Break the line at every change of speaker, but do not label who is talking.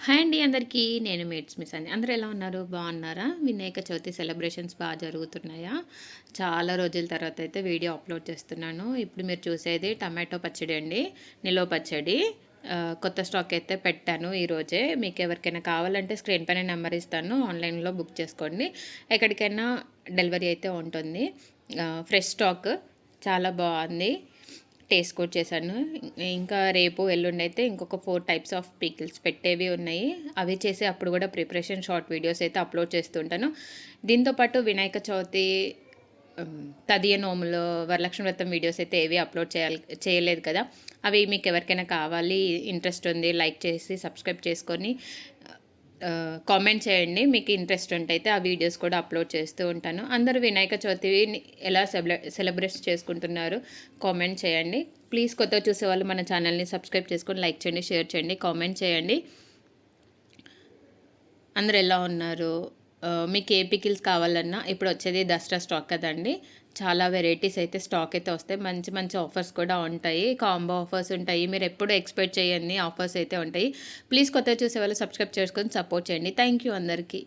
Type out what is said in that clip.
Hi అండి అందరికీ. నేను మేడ్స్ మిస్ అండి. అందరూ ఎలా ఉన్నారు? బాగున్నారా? వినాయక చవితి సెలబ్రేషన్స్ బాగా జరుగుతున్నాయా? చాలా రోజుల తర్వాత అయితే వీడియో అప్లోడ్ చేస్తున్నాను. ఇప్పుడు మీరు చూసేది టమాటో పచ్చడి అండి. నిలువ పచ్చడి. కొత్త స్టాక్ అయితే పెట్టాను ఈరోజే. మీకు ఎవరికైనా కావాలంటే స్క్రీన్ పైన నెంబర్ ఇస్తాను. ఆన్లైన్లో బుక్ చేసుకోండి. ఎక్కడికైనా డెలివరీ అయితే ఉంటుంది. ఫ్రెష్ స్టాక్ చాలా బాగుంది. టేస్ట్ కూడా చేశాను. ఇంకా రేపు ఎల్లుండి అయితే ఇంకొక 4 టైప్స్ ఆఫ్ పికిల్స్ పెట్టేవి ఉన్నాయి. అవి చేసి అప్పుడు కూడా ప్రిపరేషన్ షార్ట్ వీడియోస్ అయితే అప్లోడ్ చేస్తుంటాను. దీంతోపాటు వినాయక చవితి, తదియ నోములు, వరలక్ష్మి వ్రతం వీడియోస్ అయితే ఏవి అప్లోడ్ చేయలేదు కదా. అవి మీకు ఎవరికైనా కావాలి, ఇంట్రెస్ట్ ఉంది, లైక్ చేసి సబ్స్క్రైబ్ చేసుకొని కామెంట్ చేయండి. మీకు ఇంట్రెస్ట్ ఉంటైతే ఆ వీడియోస్ కూడా అప్లోడ్ చేస్తూ ఉంటాను. అందరూ వినాయక చవితిని ఎలా సెలబ్రేట్ చేసుకుంటున్నారు కామెంట్ చేయండి. ప్లీజ్ కొత్తగా చూసే వాళ్ళు మన ఛానల్ని సబ్స్క్రైబ్ చేసుకొని లైక్ చేయండి, షేర్ చేయండి, కామెంట్ చేయండి. అందరు ఎలా ఉన్నారు? మీకు ఏ పికిల్స్ కావాలన్నా ఇప్పుడు వచ్చేది దసరా స్టాక్ కదండి. చాలా వెరైటీస్ అయితే స్టాక్ అయితే వస్తాయి. మంచి మంచి ఆఫర్స్ కూడా ఉంటాయి. కాంబో ఆఫర్స్ ఉంటాయి. మీరు ఎప్పుడు ఎక్స్పెక్ట్ చేయని ఆఫర్స్ అయితే ఉంటాయి. ప్లీజ్ కొత్తగా చూసే వాళ్ళు సబ్స్క్రైబ్ చేసుకొని సపోర్ట్ చేయండి. థ్యాంక్ యూ అందరికీ.